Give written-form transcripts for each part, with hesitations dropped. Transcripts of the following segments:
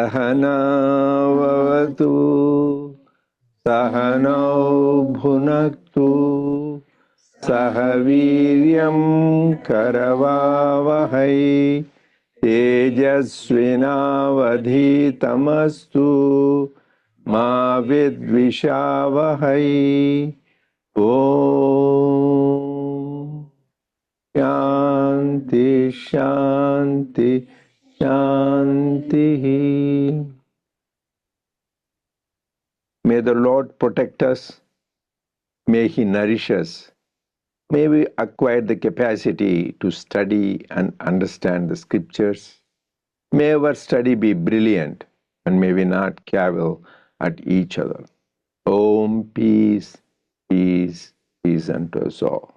Sahanavavatu Sahanau Bhunaktu Sahaviryam Karavavahai Tejasvinavadhitamastu Ma Vidvishavahai. Om Shanti Shanti Shanti. May the Lord protect us. May He nourish us. May we acquire the capacity to study and understand the scriptures. May our study be brilliant, and may we not cavil at each other. Om, peace, peace, peace unto us all.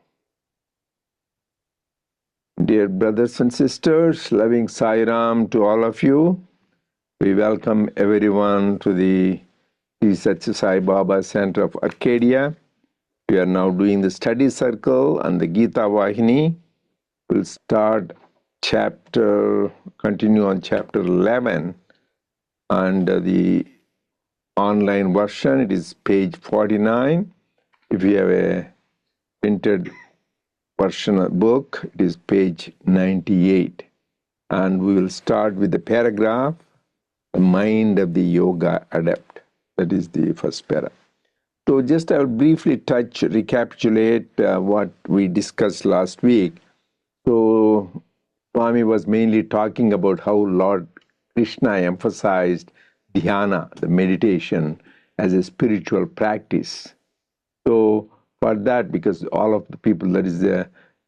Dear brothers and sisters, loving Sai Ram to all of you, we welcome everyone to the Sri Sathya Sai Baba Center of Arcadia. We are now doing the study circle on the Gita Vahini. We'll continue on chapter 11, and the online version, it is page 49. If you have a printed version of the book, it is page 98. And we will start with the paragraph, the mind of the yoga adept. That is the first paragraph. So just I'll briefly recapitulate what we discussed last week. So Swami was mainly talking about how Lord Krishna emphasized dhyana, the meditation, as a spiritual practice. So for that, because all of the people,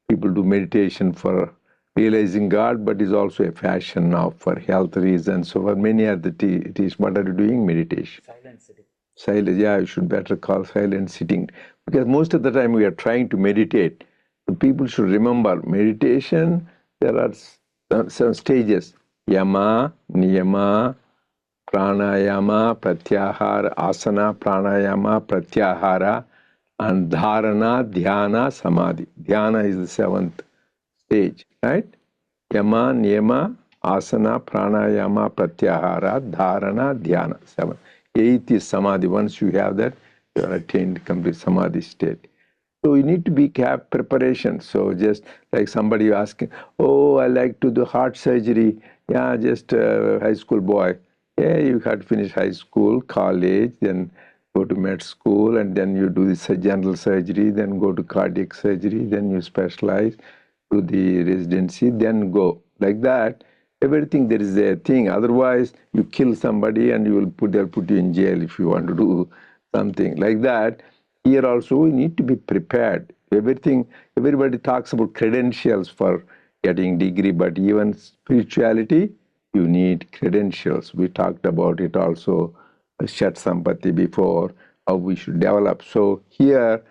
people do meditation for realizing God, but is also a fashion now for health reasons. So for many of the what are you doing? Meditation. Silent sitting. Silent, yeah, you should better call silent sitting. Because most of the time we are trying to meditate. So people should remember meditation, there are some stages. Yama, Niyama, Pranayama, Pratyahara, Asana, Pranayama, Pratyahara, and Dharana, Dhyana, Samadhi. Dhyana is the seventh stage, right? Yama, Niyama, Asana, Pranayama, Pratyahara, Dharana, Dhyana, seven. Eighth is Samadhi. Once you have that, you are attained complete Samadhi state. So you need to be preparation. So just like somebody asking, oh, I like to do heart surgery. Yeah, just a high school boy. Yeah, you had to finish high school, college, then go to med school, and then you do this general surgery, then go to cardiac surgery, then you specialize, do the residency, then go. Like that, everything there is a thing. Otherwise, you kill somebody and they'll put you in jail if you want to do something like that. Here also, we need to be prepared. Everybody talks about credentials for getting degree, but even spirituality, you need credentials. We talked about it also, Shat Sampati before, how we should develop. So here,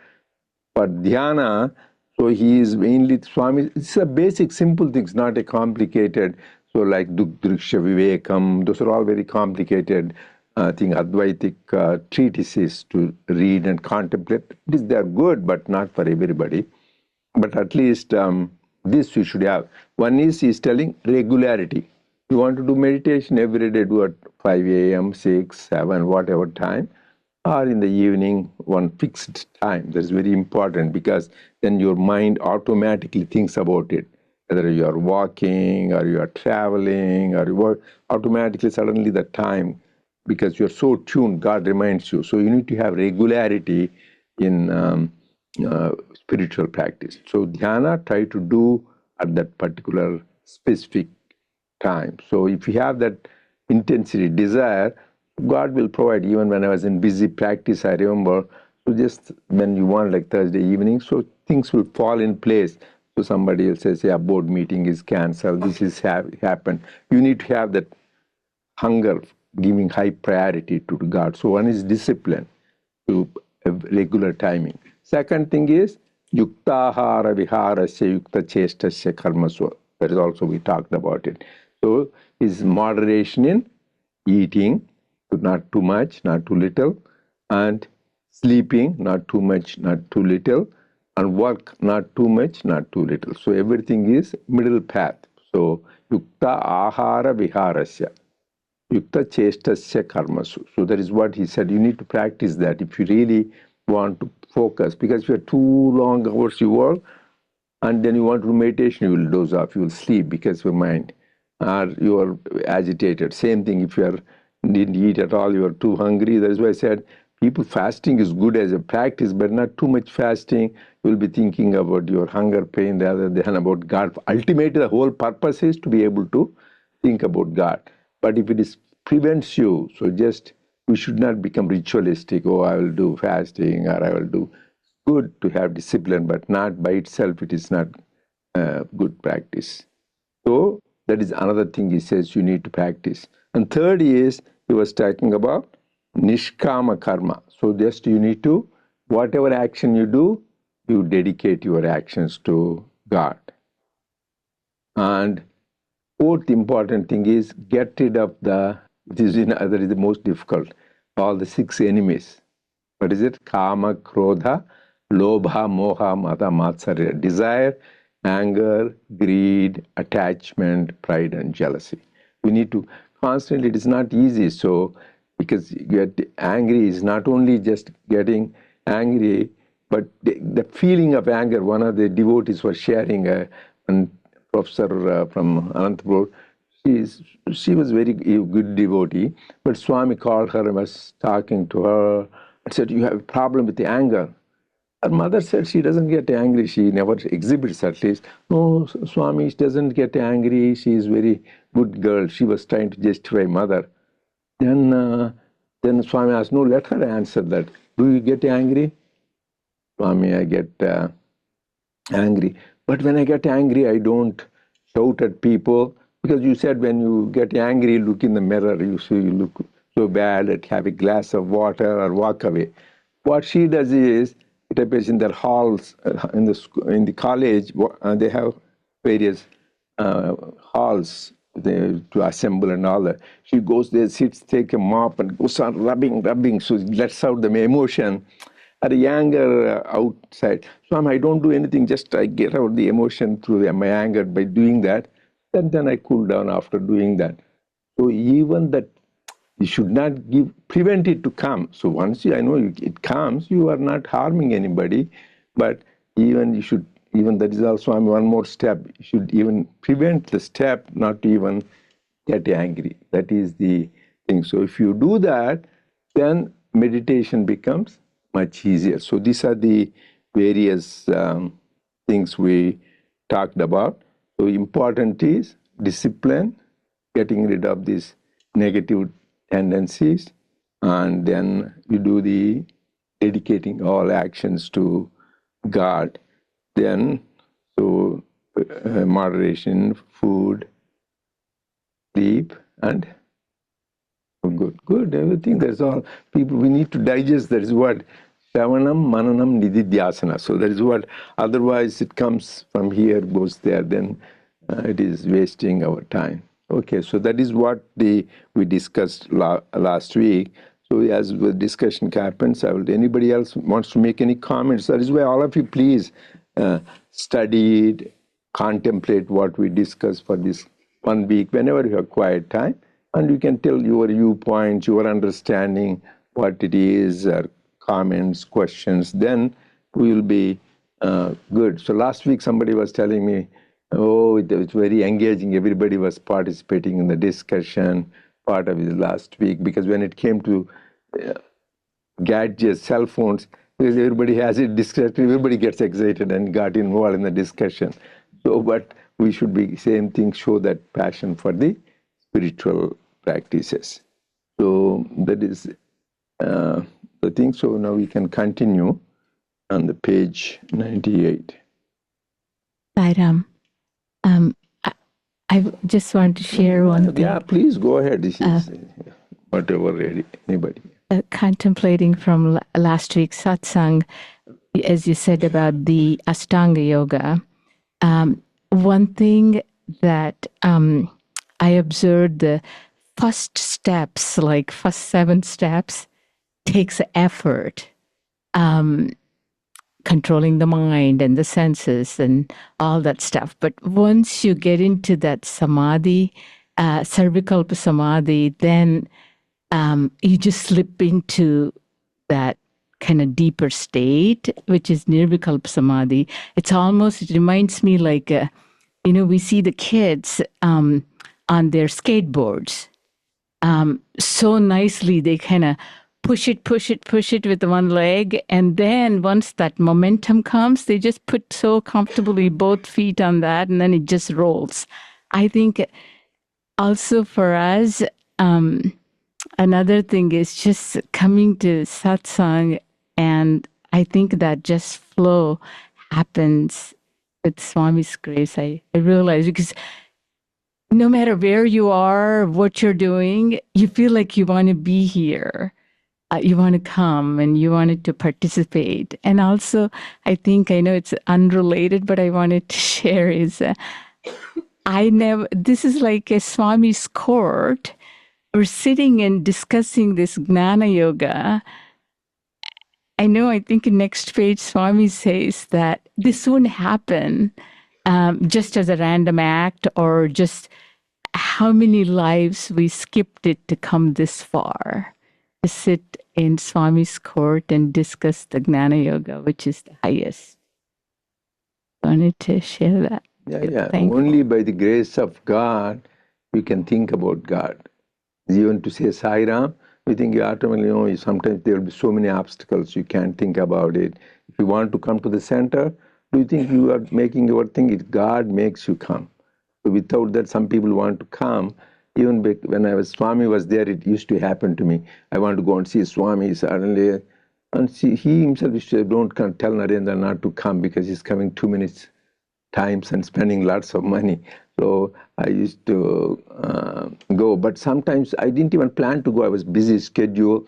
for dhyana, so he is mainly Swami. It's a basic, simple things, not a complicated. So like Dukdriksha Vivekam, those are all very complicated Advaitic treatises to read and contemplate. They're good, but not for everybody. But at least this we should have. One is he's telling regularity. You want to do meditation every day, do at 5 a.m., 6, 7, whatever time, or in the evening, one fixed time. That's very important because then your mind automatically thinks about it. Whether you are walking or you are traveling or you work, automatically suddenly the time, because you're so tuned, God reminds you. So you need to have regularity in spiritual practice. So dhyana, try to do at that particular specific time. So if you have that intensity, desire, God will provide. Even when I was in busy practice, I remember, so just when you want like Thursday evening, so things will fall in place. So somebody else says, yeah, board meeting is cancelled, this is happened. You need to have that hunger, giving high priority to God. So one is discipline, to regular timing. Second thing is yuktahara viharasya yukta chestasya karmasva. That is also we talked about it. So is moderation in eating, not too much, not too little, and sleeping, not too much, not too little, and work, not too much, not too little. So everything is middle path. So yukta ahara viharasya. Yukta chestasya karmasu. So that is what he said. You need to practice that if you really want to focus. Because if you have too long hours you work, and then you want to do meditation, you will doze off, you will sleep because your mind, or you are agitated. Same thing if you are didn't eat at all, you are too hungry. That is why I said people fasting is good as a practice, but not too much fasting. You will be thinking about your hunger, pain, rather than about God. Ultimately, the whole purpose is to be able to think about God. But if it is prevents you, so just we should not become ritualistic. Oh, I will do fasting, or I will do. Good to have discipline, but not by itself. It is not good practice. So that is another thing he says you need to practice. And third is he was talking about nishkama karma. So just you need to, whatever action you do, you dedicate your actions to God. And fourth important thing is get rid of this is that is the most difficult, all the 6 enemies. What is it? Kama, Krodha, Lobha, Moha, Mata, Matsarya. Desire, anger, greed, attachment, pride, and jealousy. We need to constantly, it is not easy. So, because get angry is not only just getting angry, but the feeling of anger. One of the devotees was sharing, a professor from Anantapur. She was very good devotee, but Swami called her and was talking to her and said, "You have a problem with the anger." Her mother said she doesn't get angry. She never exhibits, at least. No, Swami doesn't get angry. She is very good girl. She was trying to justify mother. Then, then Swami asked, "No, let her answer that. Do you get angry?" Swami, I get angry. But when I get angry, I don't shout at people. Because you said when you get angry, look in the mirror, you see you look so bad, at have a glass of water or walk away. What she does is, it appears in their halls, in the college, they have various halls to assemble and all that. She goes there, sits, take a mop and goes on rubbing, so it lets out the emotion or the anger outside. So I don't do anything, just I get out the emotion through my anger by doing that. And then I cool down after doing that. So even that, you should not prevent it to come. So once I know it comes, you are not harming anybody. But even you should, even that is also one more step. You should even prevent the step, not to even get angry. That is the thing. So if you do that, then meditation becomes much easier. So these are the various things we talked about. So important is discipline, getting rid of these negative tendencies, and then you do the dedicating all actions to God. Then, so moderation, food, sleep, and good, everything. That's all. People, we need to digest. That is what Shravanam, Mananam, Nididhyasana. So that is what, otherwise it comes from here, goes there, then it is wasting our time. Okay, so that is what we discussed last week. So as the discussion happens, anybody else wants to make any comments? That is why all of you please study it, contemplate what we discussed for this 1 week, whenever you have quiet time, and you can tell your viewpoints, your understanding, what it is, comments, questions, then we will be good. So last week somebody was telling me, oh, it was very engaging. Everybody was participating in the discussion, part of it last week, because when it came to gadgets, cell phones, because everybody has it discussion, everybody gets excited and got involved in the discussion. So, but we should be, same thing, show that passion for the spiritual practices. So that is the thing. So now we can continue on the page 98. Sairam, I just want to share one thing. Yeah, please go ahead. This is whatever, anybody. Contemplating from last week's satsang, as you said about the Ashtanga Yoga, one thing that I observed, the first steps, like first 7 steps, takes effort. Controlling the mind and the senses and all that stuff. But once you get into that samadhi, cervical samadhi, then you just slip into that kind of deeper state, which is nirvikalpa samadhi. It reminds me like, we see the kids on their skateboards. So nicely, they kind of push it with one leg. And then once that momentum comes, they just put so comfortably both feet on that, and then it just rolls. I think also for us, another thing is just coming to satsang, and I think that just flow happens with Swami's grace. I realize, because no matter where you are, what you're doing, you feel like you want to be here. You want to come and you wanted to participate. And also, I know it's unrelated, but I wanted to share is this is like a Swami's court. We're sitting and discussing this Gnana Yoga. I think in next page, Swami says that this wouldn't happen just as a random act, or just how many lives we skipped it to come this far, to sit in Swami's court and discuss the Gnana Yoga, which is the highest. I wanted to share that. Yeah. Only by the grace of God, we can think about God. Even to say Sai Ram, we think you automatically, sometimes there will be so many obstacles, you can't think about it. If you want to come to the center, do you think you are making your thing? God makes you come. So without that, some people want to come. Even when Swami was there, it used to happen to me. I want to go and see Swami suddenly. And he himself used to don't tell Narendra not to come because he's coming 2 minutes times and spending lots of money. So I used to go, but sometimes I didn't even plan to go. I was busy schedule.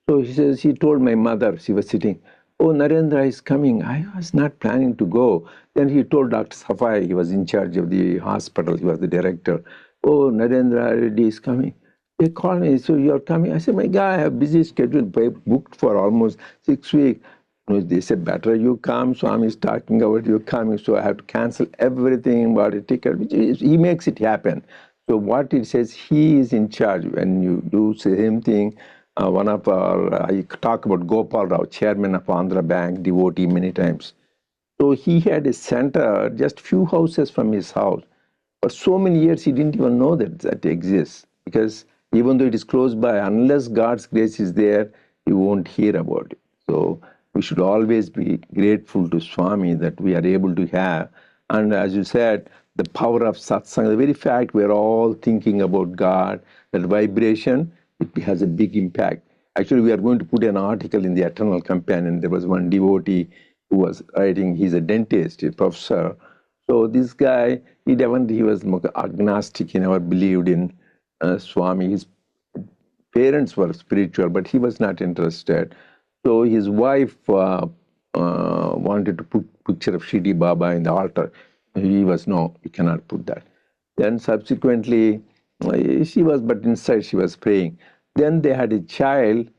So he told my mother, she was sitting, oh, Narendra is coming. I was not planning to go. Then he told Dr. Sathya, he was in charge of the hospital, he was the director. Oh, Narendra Reddy is coming. They called me, so you're coming? I said, my God, I have busy schedule, booked for almost 6 weeks. They said, better you come. Swami is talking about you coming, so I have to cancel everything, bought a ticket, he makes it happen. So what it says, he is in charge. When you do the same thing, one of our, I talk about Gopal Rao, chairman of Andhra Bank, devotee many times. So he had a center just few houses from his house. For so many years, he didn't even know that exists. Because even though it is close by, unless God's grace is there, you won't hear about it. So we should always be grateful to Swami that we are able to have. And as you said, the power of satsang, the very fact we're all thinking about God, that vibration, it has a big impact. Actually, we are going to put an article in the Eternal Companion. There was one devotee who was writing, he's a dentist, a professor. So this guy, he was agnostic, he never believed in Swami. His parents were spiritual, but he was not interested. So his wife wanted to put picture of Shirdi Baba in the altar. He was, no, you cannot put that. Then subsequently, but inside she was praying. Then they had a child.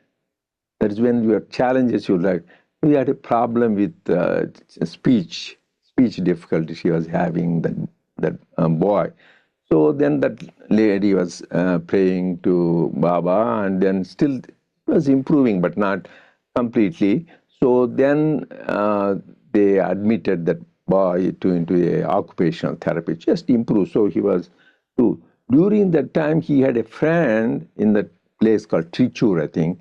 That is when your challenges you like. We had a problem with speech difficulty she was having, that boy. So then that lady was praying to Baba, and then still was improving, but not completely. So then they admitted that boy into a occupational therapy, just improve. So he was too. During that time, he had a friend in that place called Trichur, I think.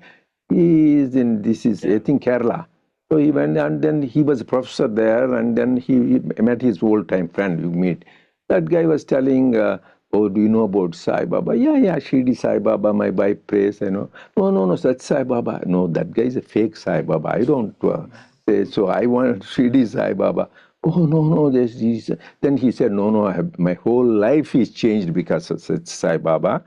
I think, Kerala. So he went, and then he was a professor there, and then he met his old-time friend you meet. That guy was telling, oh, do you know about Sai Baba? Yeah, Shirdi Sai Baba, my wife prays, No, such Sai Baba. No, that guy is a fake Sai Baba. I don't say, so I want Shirdi Sai Baba. Oh, no, there's this. Then he said, no, my whole life is changed because of such Sai Baba.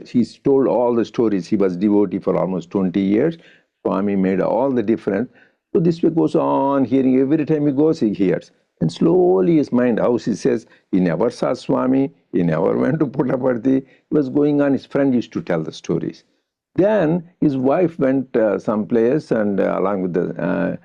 He's told all the stories. He was devotee for almost 20 years. Swami made all the difference. So this way goes on, hearing every time he goes, he hears. And slowly his mind, how he says, he never saw Swami, he never went to Puttaparthi. It was going on, his friend used to tell the stories. Then his wife went someplace, and along with the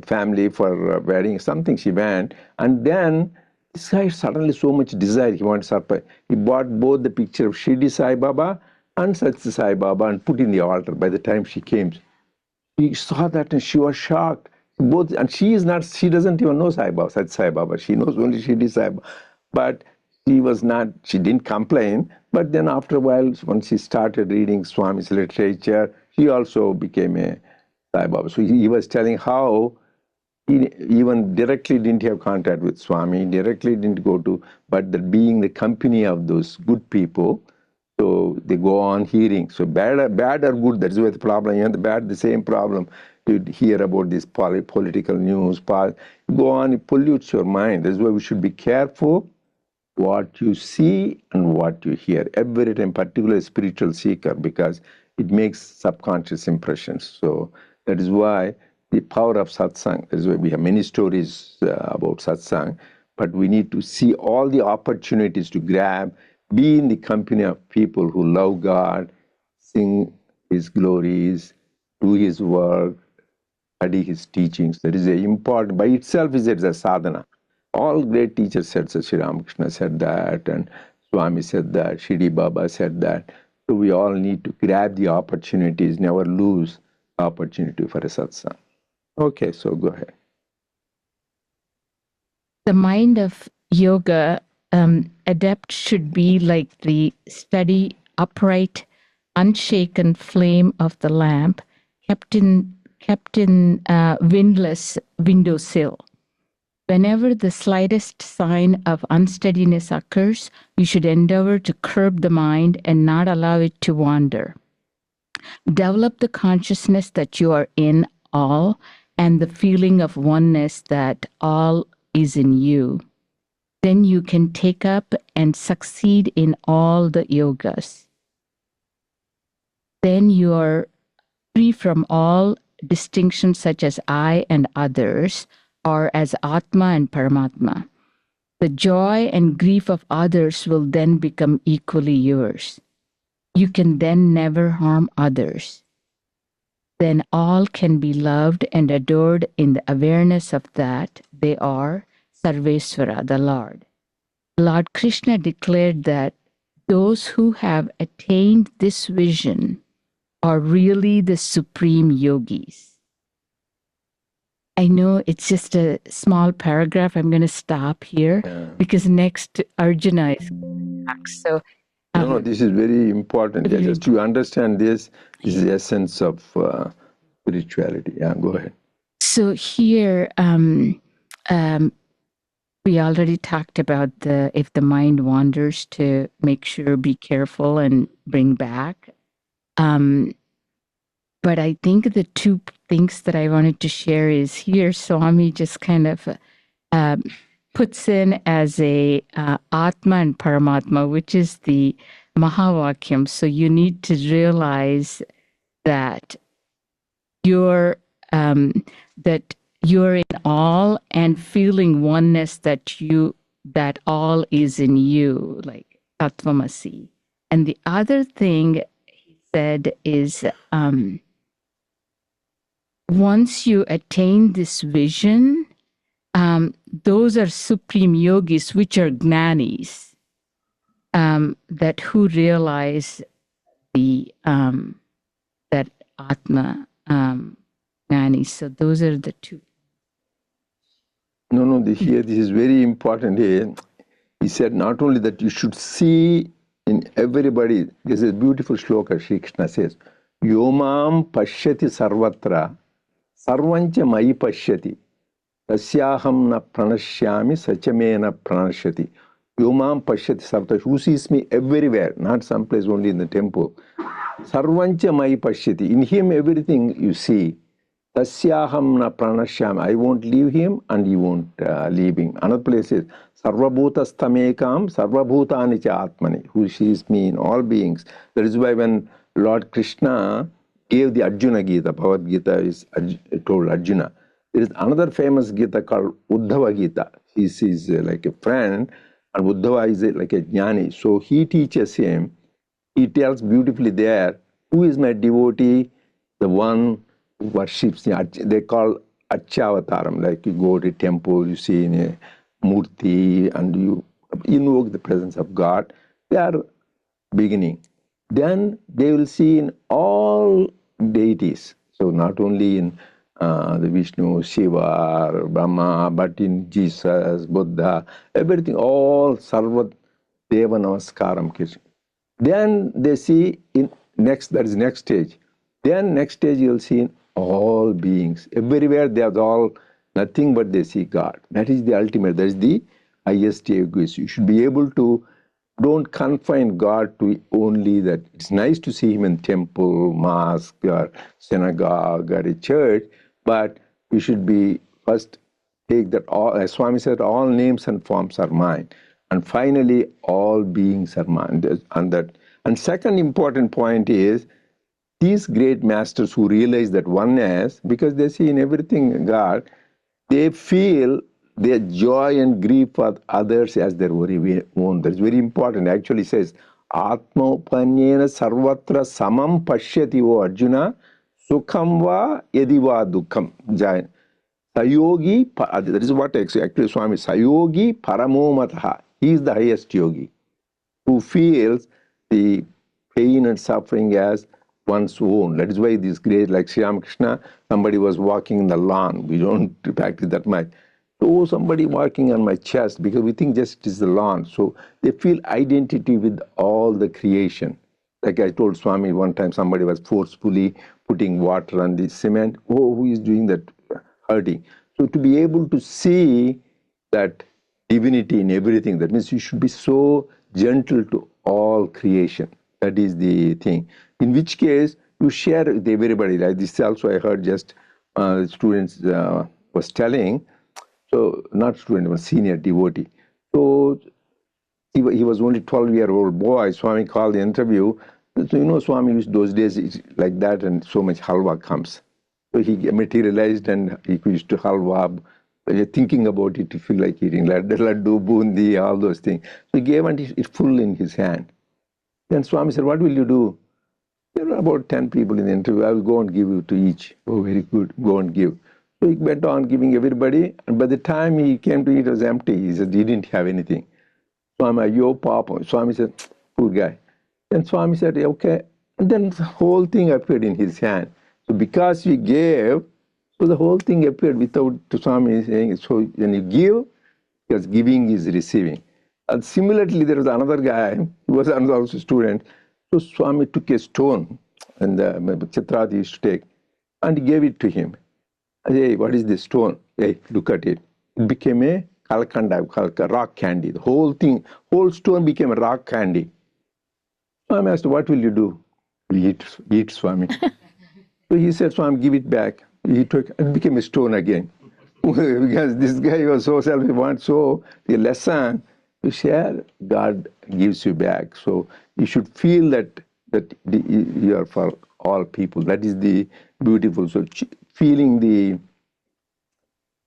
family for wedding, something she went. And then This guy suddenly so much desire, he wants surprise. He bought both the picture of Shirdi Sai Baba and Sathya Sai Baba and put in the altar. By the time she came, she saw that and she was shocked. Both, and she doesn't even know Sai Baba, Sathya Sai Baba. She knows only Shirdi Sai Baba. But she didn't complain. But then after a while, once she started reading Swami's literature, she also became a Sai Baba. So he was telling how he even directly didn't have contact with Swami, directly didn't go to, but that being the company of those good people, so they go on hearing. So bad or good, that's where the problem. The bad, the same problem. You hear about this political news, go on, it pollutes your mind. That's why we should be careful what you see and what you hear every time, particularly spiritual seeker, because it makes subconscious impressions. So that is why the power of satsang, that is why we have many stories about satsang, but we need to see all the opportunities to grab, be in the company of people who love God, sing His glories, do His work, study His teachings. That is a important, by itself is a sadhana. All great teachers said, so Sri Ramakrishna said that, and Swami said that, Shirdi Baba said that. So we all need to grab the opportunities, never lose opportunity for a satsang. Okay, so go ahead. The mind of yoga adept should be like the steady, upright, unshaken flame of the lamp kept in windless windowsill. Whenever the slightest sign of unsteadiness occurs, you should endeavor to curb the mind and not allow it to wander. Develop the consciousness that you are in all and the feeling of oneness that all is in you. Then you can take up and succeed in all the yogas. Then you are free from all distinctions such as I and others, or as Atma and Paramatma. The joy and grief of others will then become equally yours. You can then never harm others. Then all can be loved and adored in the awareness of that they are Sarveswara, the Lord. Lord Krishna declared that those who have attained this vision are really the supreme yogis. I know it's just a small paragraph. I'm going to stop here because next Arjuna is back. So, no, this is very important. Yeah, just to understand this is the essence of spirituality. Yeah, go ahead. So here, we already talked about if the mind wanders, to make sure, be careful and bring back. But I think the two things that I wanted to share is here, Swami just kind of puts in as a Atma and Paramatma, which is the Mahavakyam. So you need to realize that you're in all and feeling oneness, that all is in you, like Tattvamasi. And the other thing he said is, once you attain this vision, those are supreme yogis, which are gnanis, that who realize the that Atma gnanis. So those are the two. No, here this is very important here. He said not only that you should see in everybody. This is a beautiful shloka. Shri Krishna says, Yomam pashyati sarvatra sarvancha mai pashyati tasyaham na pranashyami sachamena pranashyati. Yomam pashyati sarvatra, who sees me everywhere, not someplace only in the temple. Sarvancha mai pashyati, in him everything you see. Tasyaham na pranashyami, I won't leave him and he won't leave him. Another place is Sarvabhutastamekam Sarvabhutani cha Atmani, who sees me in all beings. That is why when Lord Krishna gave the Arjuna Gita, Bhagavad Gita is told Arjuna. There is another famous Gita called Uddhava Gita. He is like a friend, and Uddhava is like a jnani. So he teaches him, he tells beautifully there, who is my devotee? The one worships, they call Achyavataram, like you go to a temple, you see in a murti and you invoke the presence of God, they are beginning. Then they will see in all deities, so not only in the Vishnu, Shiva, or Brahma, but in Jesus, Buddha, everything, all Sarva Deva Namaskaram Krishna. Then they see in next, that is next stage. Then next stage you'll see in all beings. Everywhere they are all nothing but they see God. That is the ultimate, that is the highest egoist. You should be able to, don't confine God to only that. It's nice to see him in temple, mosque, or synagogue, or a church, but you should be first take that all, as Swami said, all names and forms are mine. And finally, all beings are mine. And second important point is, these great masters who realize that oneness, because they see in everything God, they feel their joy and grief for others as their very own. That's very important. Actually says, Atmopanyena sarvatra samam pashyati o Arjuna, sukham va yadiva dukham. Sayogi, that is what actually Swami, Sayogi paramomataha. He is the highest yogi who feels the pain and suffering as one's own. That is why this great, like Sri Ramakrishna, somebody was walking in the lawn. We don't practice that much. So somebody walking on my chest, because we think just it is the lawn. So they feel identity with all the creation. Like I told Swami one time, somebody was forcefully putting water on the cement. Oh, who is doing that? Hurting. So to be able to see that divinity in everything, that means you should be so gentle to all creation. That is the thing. In which case, you share with everybody. Like this also I heard just students was telling, so not student, but senior devotee. So he was only 12-year-old boy. Swami called the interview. So Swami used those days it's like that, and so much halwa comes. So he materialized and he used to halwa. Thinking about it, you feel like eating laddu, bundi, all those things. So he gave and it full in his hand. Then Swami said, "What will you do?" There were about 10 people in the interview. I will go and give you to each. Oh, very good. Go and give. So he went on giving everybody. And by the time he came to it, it was empty. He said he didn't have anything. Swami, yo papa. Swami said, poor guy. Then Swami said, okay. And then the whole thing appeared in his hand. So because he gave, so the whole thing appeared without Swami saying. So when you give, because giving is receiving. And similarly, there was another guy who was another also student. So Swami took a stone, and Chitrati used to take, and he gave it to him. Hey, what is this stone? Hey, look at it. It became a kalkanda, rock candy. The whole thing, whole stone became a rock candy. Swami asked, what will you do? Eat, Swami. So he said, Swami, give it back. He took, it became a stone again. Because this guy was so self-important. So the lesson, to share, God gives you back. So you should feel that you are for all people. That is the beautiful. So feeling the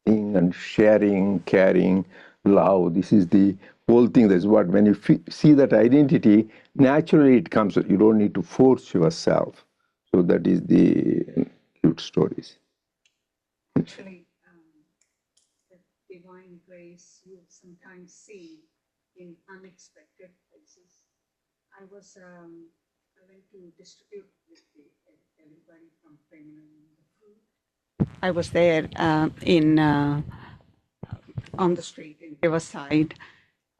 thing and sharing, caring, love. This is the whole thing. That's what, when you see that identity, naturally it comes. You don't need to force yourself. So that is the cute stories. Actually, the divine grace you sometimes see in unexpected places. I went to distribute with everybody from Finland the food. I was there on the street in Riverside,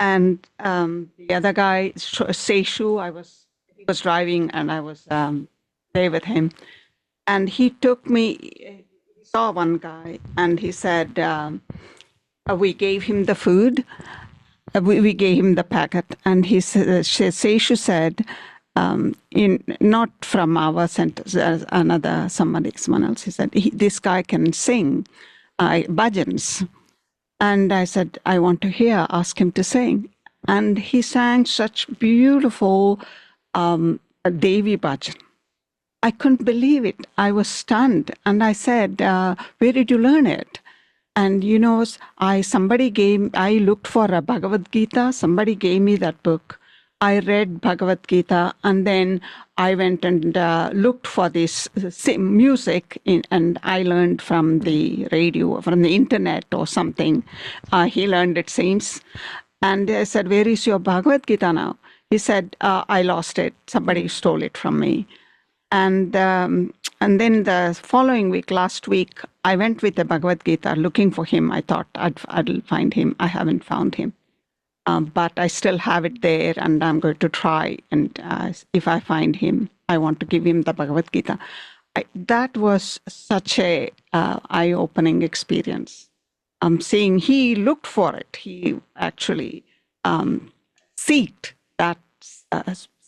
and the other guy, Seishu, he was driving, and I was there with him, and he took me. He saw one guy, and he said, we gave him the food. We gave him the packet, and he said, Seishu said, not from our center, someone else. He said, this guy can sing bhajans. And I said, I want to hear, ask him to sing. And he sang such beautiful Devi bhajan. I couldn't believe it. I was stunned. And I said, where did you learn it? And I looked for a Bhagavad Gita. Somebody gave me that book. I read Bhagavad Gita, and then I went and looked for this same music, and I learned from the radio, from the internet or something. He learned, it seems. And I said, "Where is your Bhagavad Gita now?" He said, "I lost it. Somebody stole it from me." And then the following week, last week, I went with the Bhagavad Gita looking for him. I thought I'd find him. I haven't found him. But I still have it there, and I'm going to try. And if I find him, I want to give him the Bhagavad Gita. That was such a eye-opening experience. Seeing he looked for it. He actually seeked that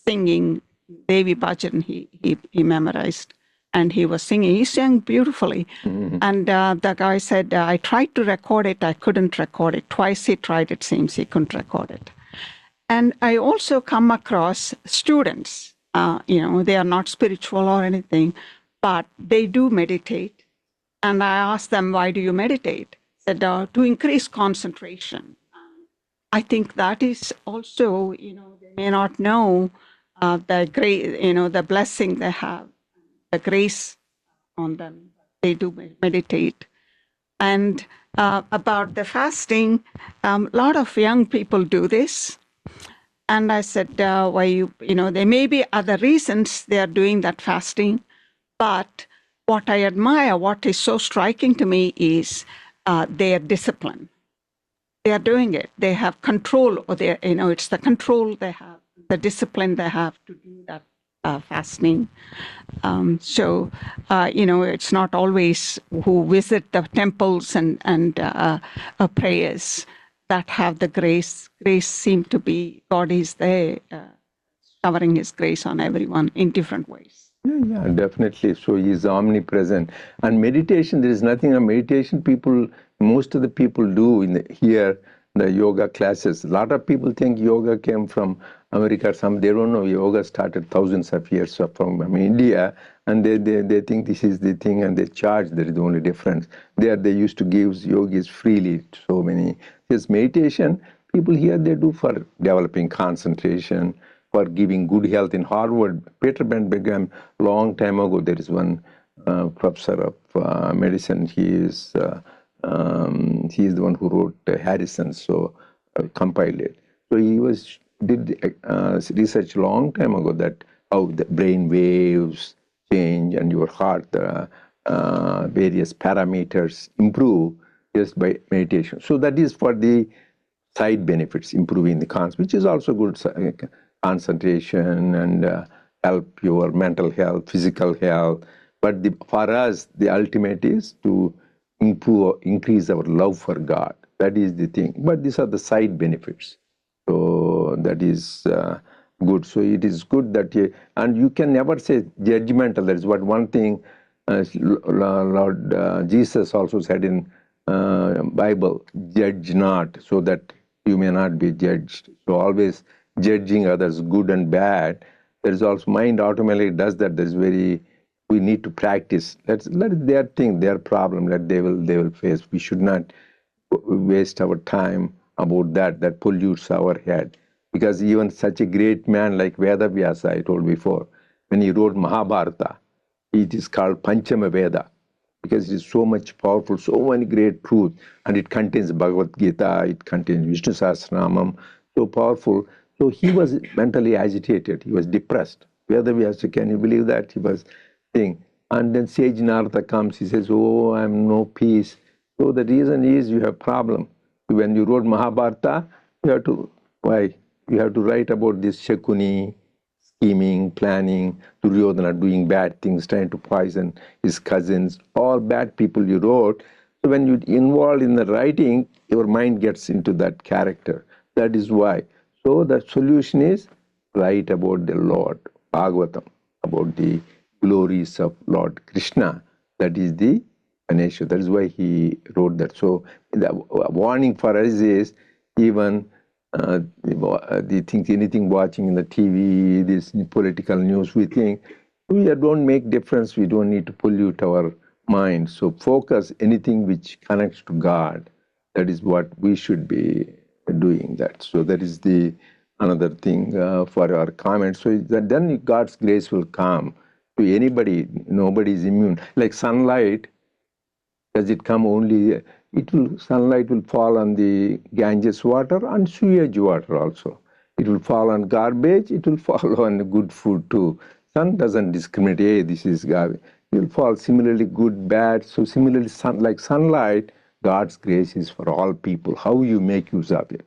singing Devi Bhajan. He memorized, and he was singing. He sang beautifully. And the guy said, "I tried to record it. I couldn't record it. Twice he tried, it seems. He couldn't record it." And I also come across students, they are not spiritual or anything, but they do meditate. And I asked them, "Why do you meditate?" Said, "To increase concentration." I think that is also, they may not know the great, the blessing they have, the grace on them. They do meditate. And about the fasting, a lot of young people do this. And I said, why there may be other reasons they are doing that fasting, but what I admire, what is so striking to me is their discipline. They are doing it. They have control, or it's the control they have, the discipline they have to do that fasting. So it's not always who visit the temples and prayers that have the grace. Grace seems to be, God is there, showering His grace on everyone in different ways. Yeah, definitely. So He is omnipresent. And meditation, there is nothing on meditation. Most of the people do here, the yoga classes. A lot of people think yoga came from America. They don't know yoga started thousands of years from India, and they think this is the thing, and they charge. There is the only difference. They used to give yogis freely. So many. This meditation, people here, they do for developing concentration, for giving good health. In Harvard, Peter Ben began long time ago. There is one professor of medicine. He is the one who wrote Harrison, compiled it. So he did research long time ago that how the brain waves change and your heart, various parameters improve just by meditation. So that is for the side benefits, improving the which is also good concentration and help your mental health, physical health. But for us, the ultimate is to increase our love for God. That is the thing. But these are the side benefits. So that is good. So it is good that and you can never say judgmental. That is what one thing Lord Jesus also said in Bible, judge not, so that you may not be judged. So always judging others, good and bad. There is also mind automatically does that. We need to practice. Let their thing, their problem, that they will face. We should not waste our time about that pollutes our head. Because even such a great man like Vedavyasa, I told before, when he wrote Mahabharata, it is called Panchama Veda, because it is so much powerful, so many great truths, and it contains Bhagavad Gita, it contains Vishnu Sahasranamam, so powerful. So he was mentally agitated, he was depressed. Vedavyasa, can you believe that? He was saying, and then Sage Narada comes, he says, "Oh, I'm no peace." So the reason is you have problem. When you wrote Mahabharata, you have to write about this Shakuni, scheming, planning, Duryodhana doing bad things, trying to poison his cousins, all bad people you wrote. So when you involved in the writing, your mind gets into that character. That is why. So the solution is write about the Lord, Bhagavatam, about the glories of Lord Krishna. That is the Ganesha. That is why he wrote that. So the warning for us is even the things, anything watching in the TV, this political news, we think we don't make difference. We don't need to pollute our mind. So focus anything which connects to God. That is what we should be doing. That. So that is the another thing for our comments. So that then God's grace will come to anybody. Nobody is immune. Like sunlight, does it come only? It will sunlight will fall on the Ganges water and sewage water also. It will fall on garbage. It will fall on good food too. Sun doesn't discriminate. Hey, this is garbage. It will fall similarly good, bad. So similarly, like sunlight, God's grace is for all people. How you make use of it.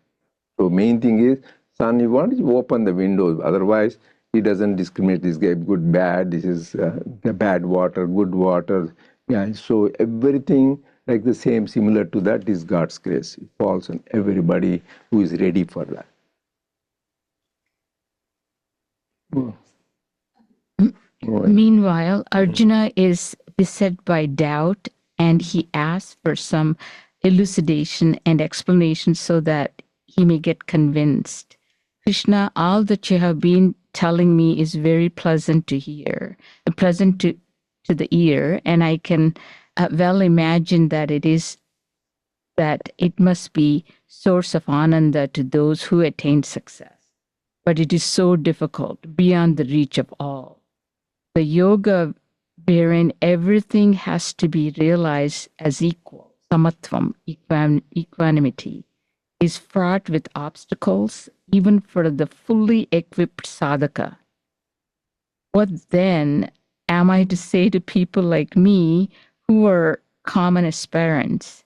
So main thing is, son, you want to open the windows. Otherwise, he doesn't discriminate. This guy good, bad. This is the bad water, good water. Yeah. So everything like the same, similar to that is God's grace. It falls on everybody who is ready for that. Meanwhile, Arjuna is beset by doubt and he asks for some elucidation and explanation so that he may get convinced. Krishna, all that you have been telling me is very pleasant to hear, pleasant to the ear, and I can well imagine that it must be source of ananda to those who attain success. But it is so difficult, beyond the reach of all. The yoga wherein everything has to be realized as equal, samatvam, equanimity, is fraught with obstacles even for the fully equipped sadhaka. What then am I to say to people like me who are common aspirants?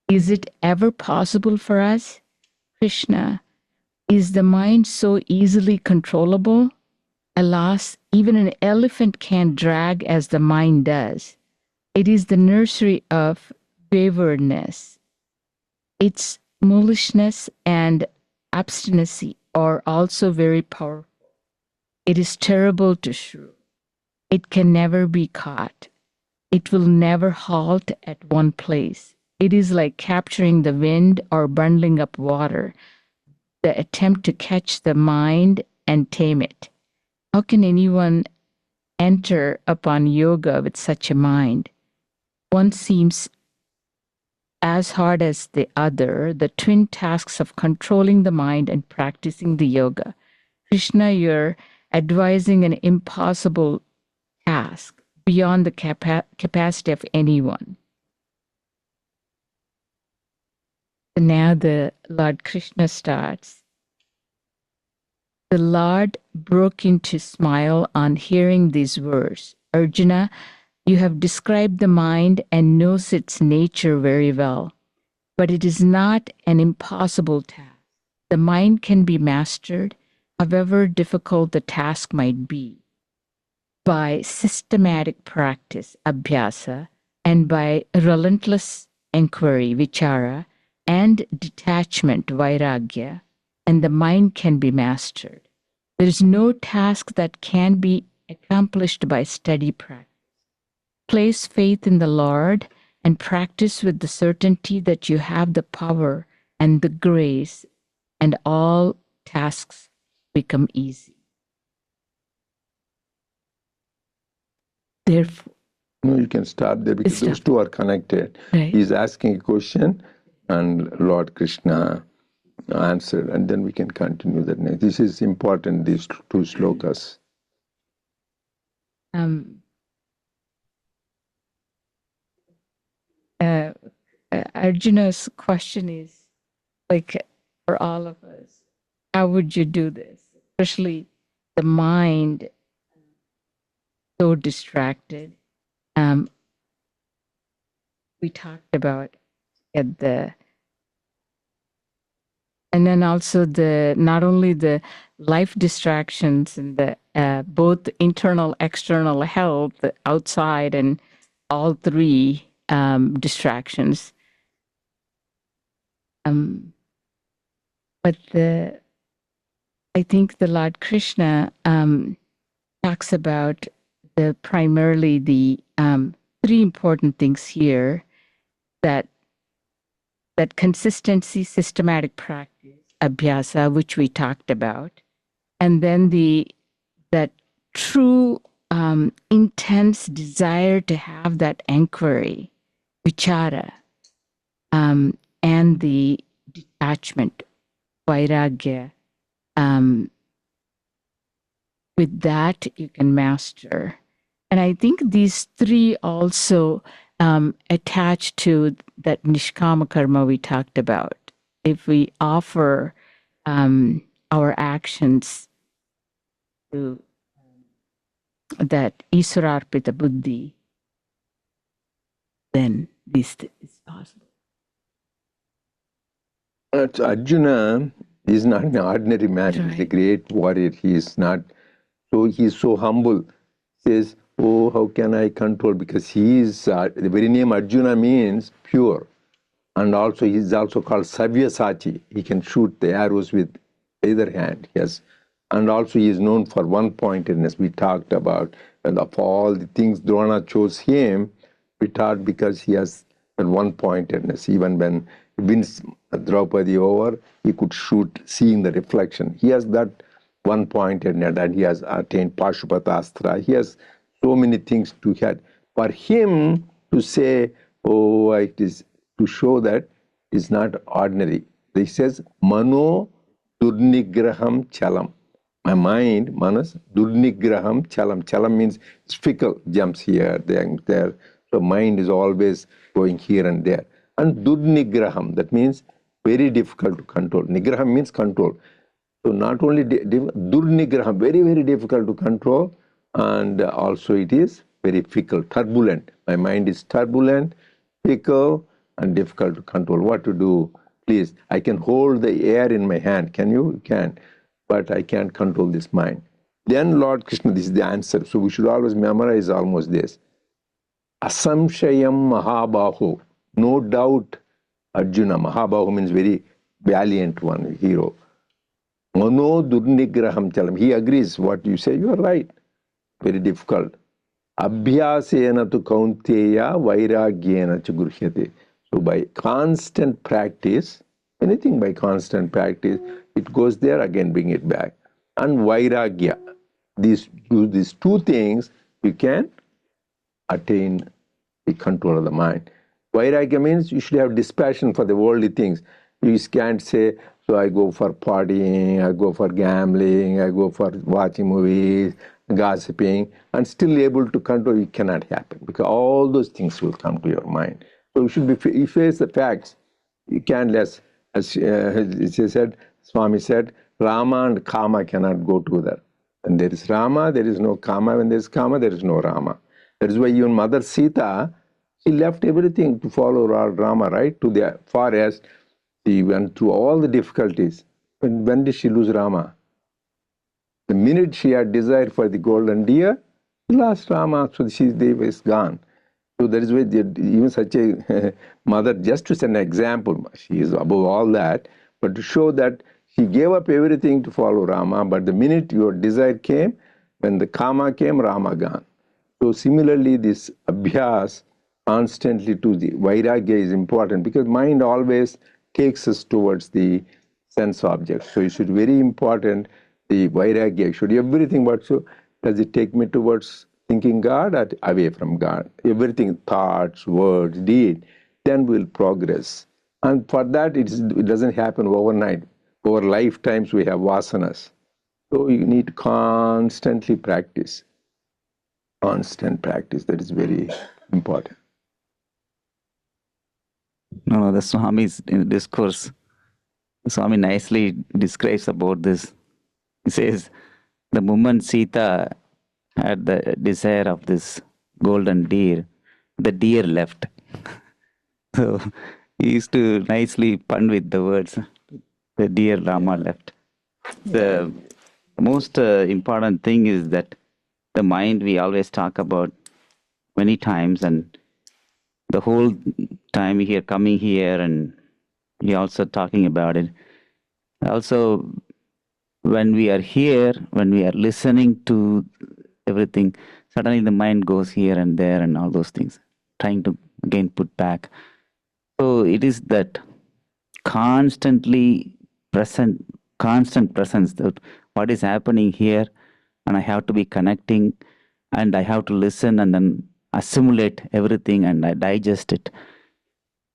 Is it ever possible for us? Krishna, is the mind so easily controllable? Alas, even an elephant can't drag as the mind does. It is the nursery of waywardness. Its mullishness and obstinacy are also very powerful. It is terrible to shrew. It can never be caught. It will never halt at one place. It is like capturing the wind or bundling up water, the attempt to catch the mind and tame it. How can anyone enter upon yoga with such a mind? One seems as hard as the other, the twin tasks of controlling the mind and practicing the yoga. Krishna, you're advising an impossible task beyond the capacity of anyone. And now the Lord Krishna starts. The Lord broke into smile on hearing these words. Arjuna, you have described the mind and knows its nature very well, but it is not an impossible task. The mind can be mastered, however difficult the task might be, by systematic practice, abhyasa, and by relentless inquiry, vichara, and detachment, vairagya, and the mind can be mastered. There is no task that can be accomplished by steady practice. Place faith in the Lord and practice with the certainty that you have the power and the grace, and all tasks become easy. Therefore, No, you can stop there because those two are connected. Right. He's asking a question and Lord Krishna answered, and then we can continue that next. This is important, these two slokas. Arjuna's question is, like, for all of us, how would you do this? Especially the mind so distracted. We talked about at the, and then also not only the life distractions and the both internal, external health, outside, and all three distractions. But I think the Lord Krishna talks about primarily the three important things here: that consistency, systematic practice, abhyasa, which we talked about, and then that true intense desire to have that inquiry, vichara, and the detachment, vairagya, with that, you can master. And I think these three also attach to that nishkama karma we talked about. If we offer our actions to that Iswararpita buddhi, then this is possible. Arjuna is not an ordinary man. Right. He's a great warrior. He is not. So he's so humble. Says, "Oh, how can I control?" Because he is the very name Arjuna means pure, and also he's also called Savyasati. He can shoot the arrows with either hand. Yes, and also he is known for one-pointedness. We talked about, and of all the things Drona chose him, we talked because he has that one-pointedness. Even when he wins Draupadi over, he could shoot, seeing the reflection. He has that one-pointedness, and he has attained Pashupatastra. He has so many things to have. For him to say, "Oh, it is," to show that it's not ordinary. He says, "Mano durnigraham chalam." My mind, manas, durnigraham chalam. Chalam means it's fickle, jumps here, there. So mind is always going here and there. And durnigraham, that means very difficult to control. Nigraham means control. So not only durnigraham, very, very difficult to control, and also it is very fickle, turbulent. My mind is turbulent, fickle, and difficult to control. What to do? Please, I can hold the air in my hand. Can you? You can. But I can't control this mind. Then Lord Krishna, this is the answer. So we should always memorize almost this. Asamshayam Mahabahu. No doubt, Arjuna. Mahabahu means very valiant one, hero. Mano durnigraham chalam. He agrees what you say. You are right. Very difficult. Abhyasena tu kaunteya vairagyena cha gruhyate. So by constant practice, anything by constant practice, it goes there, again bring it back. And vairagya. These two things, you can attain the control of the mind. Vairagya means you should have dispassion for the worldly things. You can't say, so I go for partying, I go for gambling, I go for watching movies, gossiping, and still able to control. It cannot happen because all those things will come to your mind. So you should be, you face the facts. You can't less, as she said, Swami said, Rama and Kama cannot go together. When there is Rama, there is no Kama. When there is Kama, there is no Rama. That is why even Mother Sita, she left everything to follow Lord Rama, right? To the forest. She went through all the difficulties. When did she lose Rama? The minute she had desire for the golden deer, she lost Rama, so she is gone. So that is why even such a mother, just to set an example, she is above all that, but to show that she gave up everything to follow Rama, but the minute your desire came, when the Kama came, Rama gone. So similarly, this abhyas constantly to the vairagya is important because mind always takes us towards the sense objects. So it should be very important, the vairagya should everything, but so does it take me towards thinking God or away from God? Everything, thoughts, words, deed, then we'll progress. And for that, it doesn't happen overnight. Over lifetimes, we have vasanas. So you need to constantly practice. Constant practice, that is very important. No, the Swami's discourse, Swami nicely describes about this. He says, the moment Sita had the desire of this golden deer, the deer left. So he used to nicely pun with the words, the deer Rama left. The most important thing is that the mind we always talk about many times, and the whole time here coming here and we also talking about it. Also, when we are here, when we are listening to everything, suddenly the mind goes here and there and all those things, trying to again put back. So it is that constantly present, constant presence, that what is happening here, and I have to be connecting, and I have to listen and then assimilate everything and I digest it.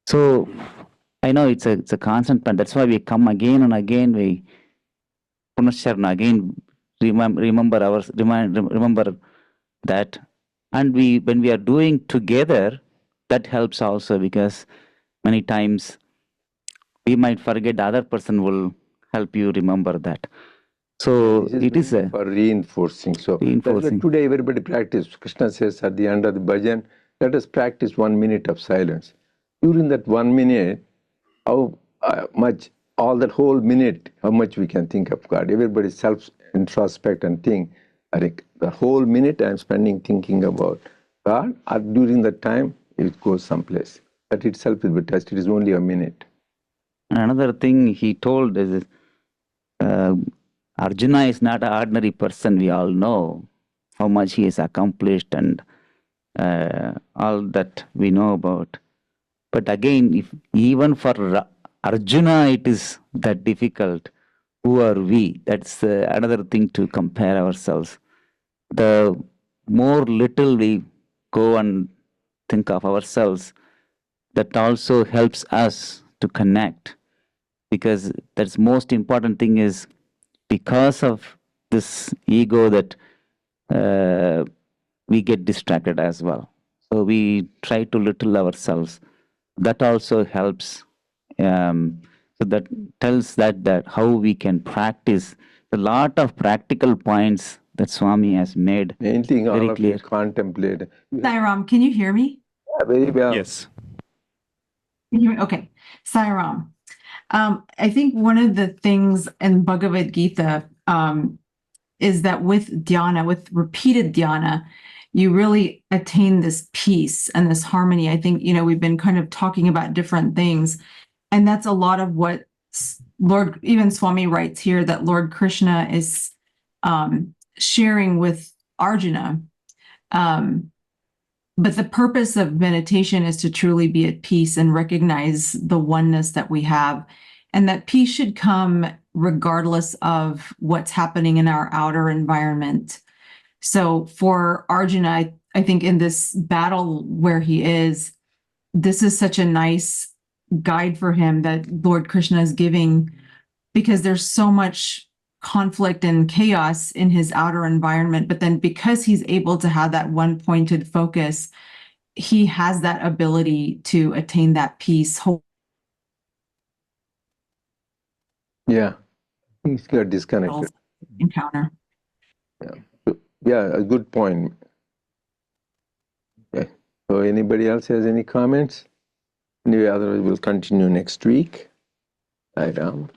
So I know it's a constant, but that's why we come again and again. We Punasharana, again remember that, and when we are doing together, that helps also, because many times we might forget, the other person will help you remember that. So it is a for reinforcing. So reinforcing. That's why today everybody practice. Krishna says at the end of the bhajan, let us practice 1 minute of silence. During that 1 minute, how much, all that whole minute, how much we can think of God. Everybody self-introspect and think. I think the whole minute I'm spending thinking about God, or during that time, it goes someplace. That itself will be test. It is only a minute. Another thing he told is, Arjuna is not an ordinary person. We all know how much he has accomplished and all that we know about. But again, if even for Arjuna it is that difficult, who are we? That's another thing to compare ourselves. The more little we go and think of ourselves, that also helps us to connect, because that's most important thing is, because of this ego that we get distracted as well. So we try to little ourselves. That also helps. So that tells that how we can practice. A lot of practical points that Swami has made. Main thing, all very of clear. you contemplate. Sairam, can you hear me? Very well. Yes. Can you hear me? Okay. Sairam. I think one of the things in Bhagavad Gita is that with dhyana, with repeated dhyana, you really attain this peace and this harmony. I think, we've been kind of talking about different things, and that's a lot of what even Swami writes here, that Lord Krishna is sharing with Arjuna. But the purpose of meditation is to truly be at peace and recognize the oneness that we have, and that peace should come regardless of what's happening in our outer environment. So for Arjuna, I think in this battle where he is, this is such a nice guide for him that Lord Krishna is giving, because there's so much conflict and chaos in his outer environment. But then because he's able to have that one pointed focus, he has that ability to attain that peace. Yeah, he's got disconnected. Encounter. Yeah, a good point. Okay. So anybody else has any comments? Anyway, otherwise we'll continue next week. Bye, Ram.